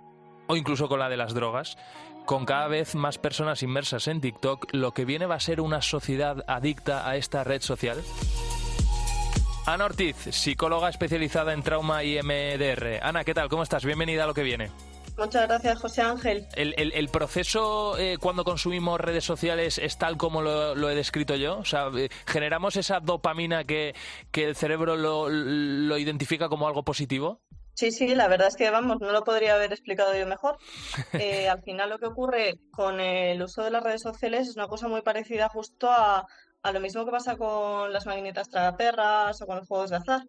O incluso con la de las drogas. Con cada vez más personas inmersas en TikTok, lo que viene va a ser una sociedad adicta a esta red social. Ana Ortiz, psicóloga especializada en trauma y MDR. Ana, ¿qué tal? ¿Cómo estás? Bienvenida a Lo que viene. Muchas gracias, José Ángel. ¿El proceso cuando consumimos redes sociales es tal como lo he descrito yo? O sea, ¿generamos esa dopamina que el cerebro lo identifica como algo positivo? Sí, la verdad es que, no lo podría haber explicado yo mejor. Al final lo que ocurre con el uso de las redes sociales es una cosa muy parecida justo a lo mismo que pasa con las maquinitas tragaperras o con los juegos de azar,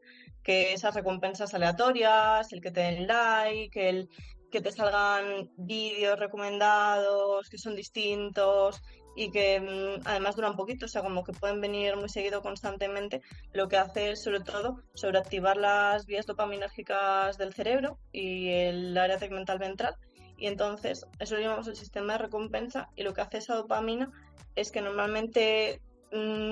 que esas recompensas aleatorias, el que te den like, el que te salgan vídeos recomendados que son distintos y que además duran poquito, o sea, como que pueden venir muy seguido constantemente, lo que hace es sobre todo sobreactivar las vías dopaminérgicas del cerebro y el área tegmental ventral, y entonces eso lo llamamos el sistema de recompensa, y lo que hace esa dopamina es que normalmente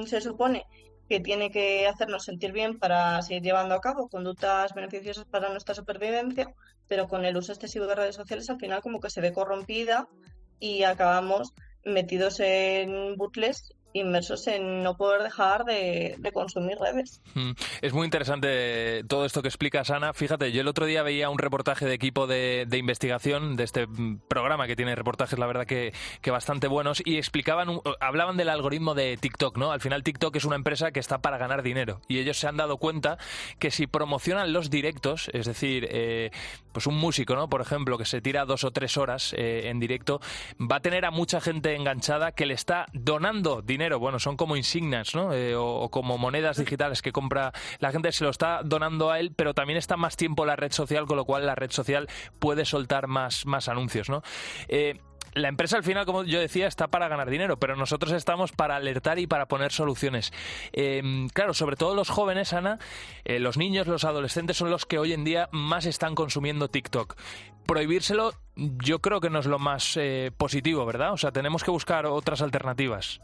se supone que tiene que hacernos sentir bien para seguir llevando a cabo conductas beneficiosas para nuestra supervivencia, pero con el uso excesivo de redes sociales al final como que se ve corrompida y acabamos metidos en bucles inmersos en no poder dejar de consumir redes. Es muy interesante todo esto que explicas, Ana. Fíjate, yo el otro día veía un reportaje de equipo de investigación de este programa que tiene reportajes, la verdad que bastante buenos, y hablaban del algoritmo de TikTok, ¿no? Al final TikTok es una empresa que está para ganar dinero, y ellos se han dado cuenta que si promocionan los directos, es decir, pues un músico, ¿no? Por ejemplo, que se tira 2 o 3 horas en directo, va a tener a mucha gente enganchada que le está donando dinero. Bueno, son como insignias, ¿no? O como monedas digitales que compra la gente, se lo está donando a él, pero también está más tiempo en la red social, con lo cual la red social puede soltar más anuncios, ¿no? La empresa al final, como yo decía, está para ganar dinero, pero nosotros estamos para alertar y para poner soluciones. Claro, sobre todo los jóvenes, Ana, los niños, los adolescentes son los que hoy en día más están consumiendo TikTok. Prohibírselo yo creo que no es lo más positivo, ¿verdad? O sea, tenemos que buscar otras alternativas.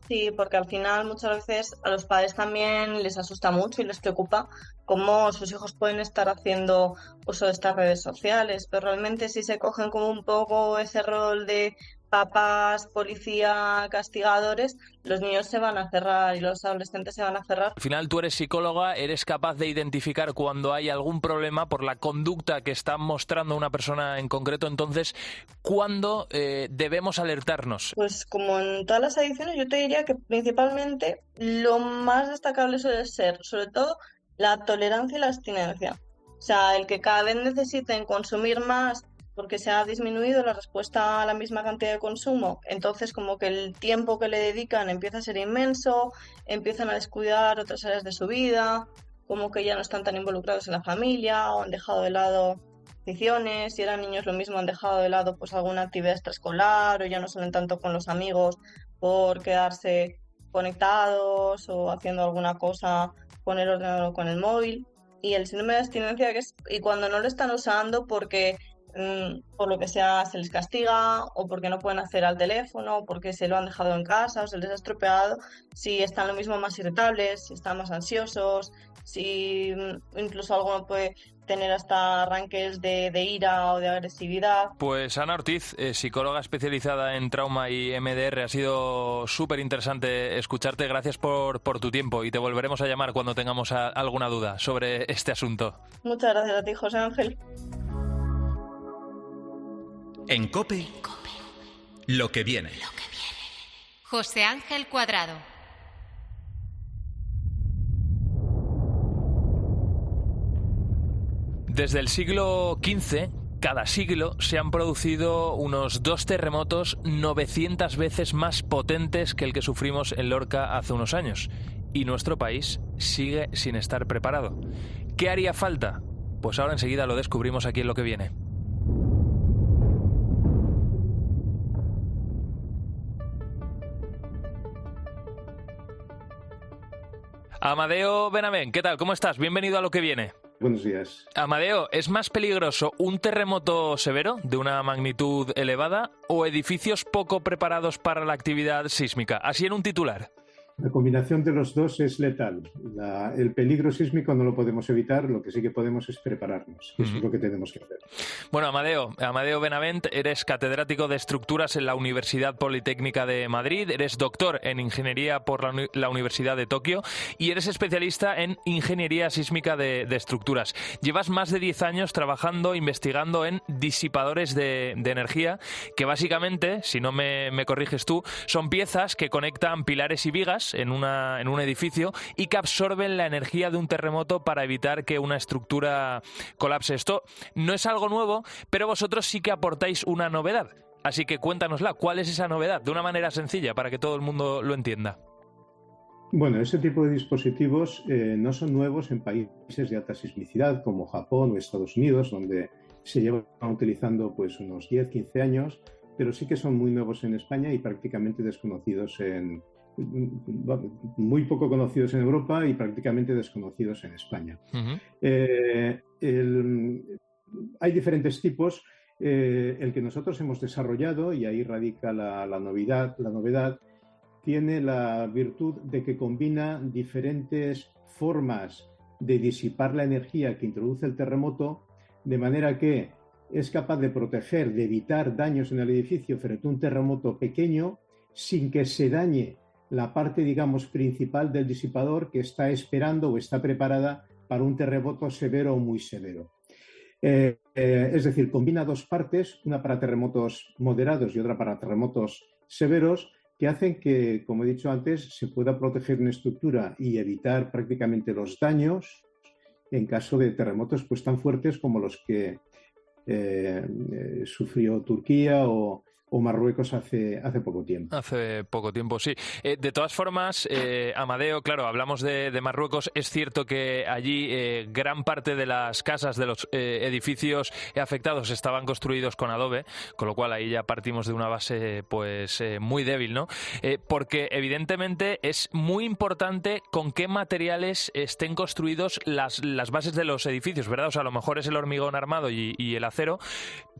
Sí, porque al final muchas veces a los padres también les asusta mucho y les preocupa cómo sus hijos pueden estar haciendo uso de estas redes sociales, pero realmente si se cogen como un poco ese rol de papás, policía, castigadores, los niños se van a cerrar y los adolescentes se van a cerrar. Al final tú eres psicóloga, eres capaz de identificar cuando hay algún problema por la conducta que está mostrando una persona en concreto. Entonces, ¿cuándo debemos alertarnos? Pues como en todas las adicciones, yo te diría que principalmente lo más destacable suele ser, sobre todo, la tolerancia y la abstinencia. O sea, el que cada vez necesiten consumir más porque se ha disminuido la respuesta a la misma cantidad de consumo, entonces como que el tiempo que le dedican empieza a ser inmenso, empiezan a descuidar otras áreas de su vida, como que ya no están tan involucrados en la familia o han dejado de lado aficiones, si eran niños lo mismo, han dejado de lado pues alguna actividad extraescolar o ya no salen tanto con los amigos por quedarse conectados o haciendo alguna cosa con el ordenador o con el móvil. Y el síndrome de abstinencia, que es y cuando no lo están usando porque por lo que sea se les castiga, o porque no pueden acceder al teléfono, o porque se lo han dejado en casa o se les ha estropeado, si están lo mismo más irritables, si están más ansiosos, si incluso alguno puede tener hasta arranques de ira o de agresividad. Pues Ana Ortiz, psicóloga especializada en trauma y MDR, ha sido súper interesante escucharte. Gracias por tu tiempo y te volveremos a llamar cuando tengamos alguna duda sobre este asunto. Muchas gracias a ti, José Ángel. En COPE, lo que viene. José Ángel Cuadrado. Desde el siglo XV, cada siglo, se han producido unos 2 terremotos 900 veces más potentes que el que sufrimos en Lorca hace unos años. Y nuestro país sigue sin estar preparado. ¿Qué haría falta? Pues ahora enseguida lo descubrimos aquí en Lo que viene. Amadeo Benavent, ¿qué tal? ¿Cómo estás? Bienvenido a Lo que viene. Buenos días. Amadeo, ¿es más peligroso un terremoto severo de una magnitud elevada o edificios poco preparados para la actividad sísmica? Así en un titular. La combinación de los dos es letal. El peligro sísmico no lo podemos evitar, lo que sí que podemos es prepararnos. Eso es lo que tenemos que hacer. Bueno, Amadeo Benavent, eres catedrático de estructuras en la Universidad Politécnica de Madrid, eres doctor en ingeniería por la Universidad de Tokio y eres especialista en ingeniería sísmica de estructuras. Llevas más de 10 años trabajando, investigando en disipadores de energía, que básicamente, si no me corriges tú, son piezas que conectan pilares y vigas en un edificio y que absorben la energía de un terremoto para evitar que una estructura colapse. Esto no es algo nuevo, pero vosotros sí que aportáis una novedad. Así que cuéntanosla, ¿cuál es esa novedad? De una manera sencilla, para que todo el mundo lo entienda. Bueno, ese tipo de dispositivos no son nuevos en países de alta sismicidad como Japón o Estados Unidos, donde se llevan utilizando pues unos 10-15 años, pero sí que son muy nuevos en España y prácticamente desconocidos muy poco conocidos en Europa y prácticamente desconocidos en España. Hay diferentes tipos. El que nosotros hemos desarrollado, y ahí radica la novedad, tiene la virtud de que combina diferentes formas de disipar la energía que introduce el terremoto, de manera que es capaz de proteger, de evitar daños en el edificio frente a un terremoto pequeño sin que se dañe la parte, digamos, principal del disipador que está esperando o está preparada para un terremoto severo o muy severo. Es decir, combina dos partes, una para terremotos moderados y otra para terremotos severos, que hacen que, como he dicho antes, se pueda proteger una estructura y evitar prácticamente los daños en caso de terremotos pues tan fuertes como los que sufrió Turquía o Marruecos hace poco tiempo. Hace poco tiempo, sí. De todas formas, Amadeo, claro, hablamos de Marruecos. Es cierto que allí gran parte de las casas, de los edificios afectados estaban construidos con adobe, con lo cual ahí ya partimos de una base pues muy débil, ¿no? Porque evidentemente es muy importante con qué materiales estén construidos las bases de los edificios, ¿verdad? O sea, a lo mejor es el hormigón armado y el acero,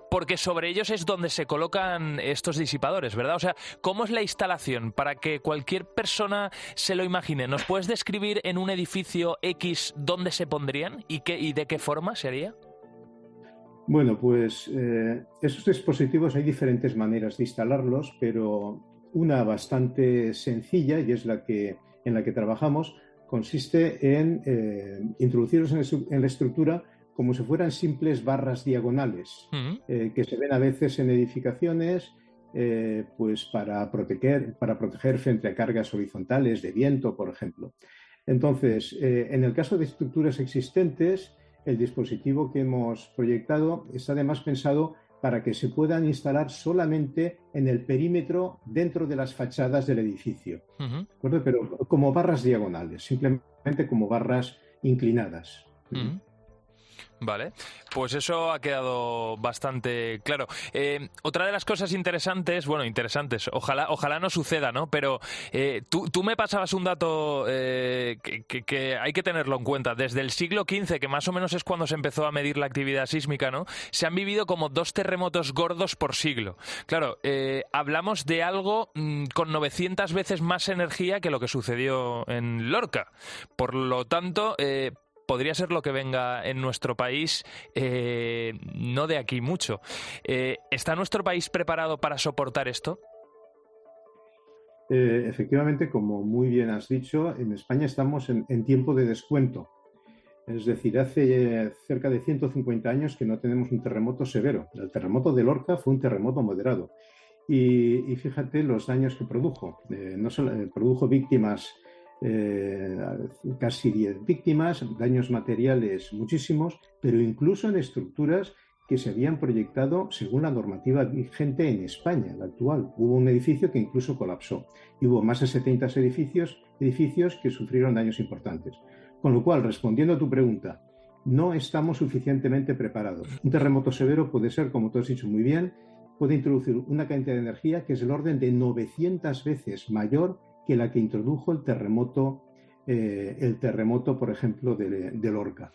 porque sobre ellos es donde se colocan estos disipadores, ¿verdad? O sea, ¿cómo es la instalación para que cualquier persona se lo imagine? ¿Nos puedes describir en un edificio X dónde se pondrían y de qué forma se haría? Bueno, pues esos dispositivos hay diferentes maneras de instalarlos, pero una bastante sencilla, y es en la que trabajamos, consiste en introducirlos en la estructura como si fueran simples barras diagonales, que se ven a veces en edificaciones pues para proteger frente a cargas horizontales de viento, por ejemplo. Entonces, en el caso de estructuras existentes, el dispositivo que hemos proyectado está además pensado para que se puedan instalar solamente en el perímetro dentro de las fachadas del edificio, pero como barras diagonales, simplemente como barras inclinadas. Vale, pues eso ha quedado bastante claro. Otra de las cosas interesantes, ojalá no suceda, ¿no? Pero tú me pasabas un dato que hay que tenerlo en cuenta. Desde el siglo XV, que más o menos es cuando se empezó a medir la actividad sísmica, ¿no? Se han vivido como 2 terremotos gordos por siglo. Claro, hablamos de algo con 900 veces más energía que lo que sucedió en Lorca. Por lo tanto, podría ser lo que venga en nuestro país, no de aquí mucho. ¿Está nuestro país preparado para soportar esto? Efectivamente, como muy bien has dicho, en España estamos en tiempo de descuento. Es decir, hace cerca de 150 años que no tenemos un terremoto severo. El terremoto de Lorca fue un terremoto moderado. Y fíjate los daños que produjo. No solo produjo víctimas, casi 10 víctimas, daños materiales muchísimos, pero incluso en estructuras que se habían proyectado según la normativa vigente en España, la actual. Hubo un edificio que incluso colapsó y hubo más de 70 edificios que sufrieron daños importantes. Con lo cual, respondiendo a tu pregunta, no estamos suficientemente preparados. Un terremoto severo puede ser, como tú has dicho muy bien, puede introducir una cantidad de energía que es del orden de 900 veces mayor que la que introdujo el terremoto, por ejemplo, de Lorca.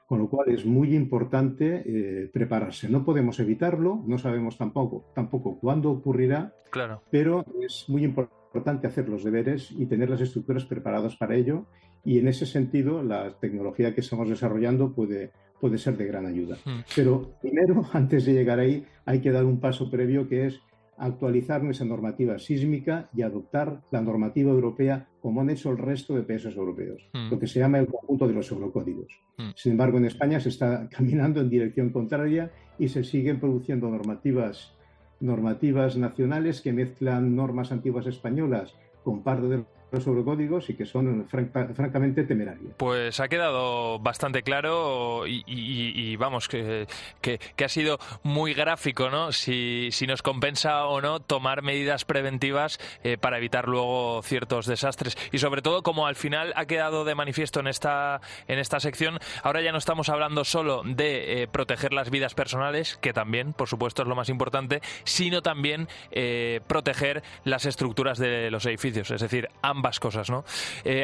Con lo cual es muy importante prepararse. No podemos evitarlo, no sabemos tampoco cuándo ocurrirá, claro, pero es muy importante hacer los deberes y tener las estructuras preparadas para ello. Y en ese sentido, la tecnología que estamos desarrollando puede ser de gran ayuda. Pero primero, antes de llegar ahí, hay que dar un paso previo, que es actualizar nuestra normativa sísmica y adoptar la normativa europea como han hecho el resto de países europeos, lo que se llama el conjunto de los eurocódigos. Sin embargo, en España se está caminando en dirección contraria y se siguen produciendo normativas nacionales que mezclan normas antiguas españolas con parte de los eurocódigos y que son francamente temerarios. Pues ha quedado bastante claro y vamos, que ha sido muy gráfico, ¿no? Si nos compensa o no tomar medidas preventivas para evitar luego ciertos desastres. Y sobre todo, como al final ha quedado de manifiesto en esta sección, ahora ya no estamos hablando solo de proteger las vidas personales, que también, por supuesto, es lo más importante, sino también proteger las estructuras de los edificios, es decir, ambas cosas, ¿no?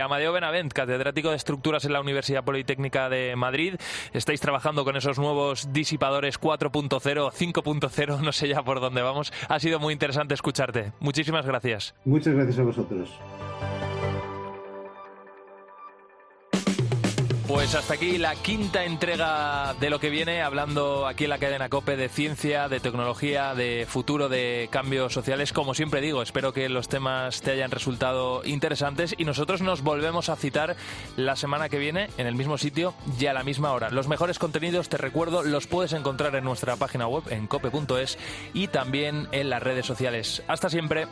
Amadeo Benavent, catedrático de Estructuras en la Universidad Politécnica de Madrid. Estáis trabajando con esos nuevos disipadores 4.0, 5.0, no sé ya por dónde vamos. Ha sido muy interesante escucharte. Muchísimas gracias. Muchas gracias a vosotros. Pues hasta aquí la quinta entrega de Lo que viene, hablando aquí en la cadena COPE de ciencia, de tecnología, de futuro, de cambios sociales. Como siempre digo, espero que los temas te hayan resultado interesantes y nosotros nos volvemos a citar la semana que viene en el mismo sitio y a la misma hora. Los mejores contenidos, te recuerdo, los puedes encontrar en nuestra página web en cope.es y también en las redes sociales. Hasta siempre.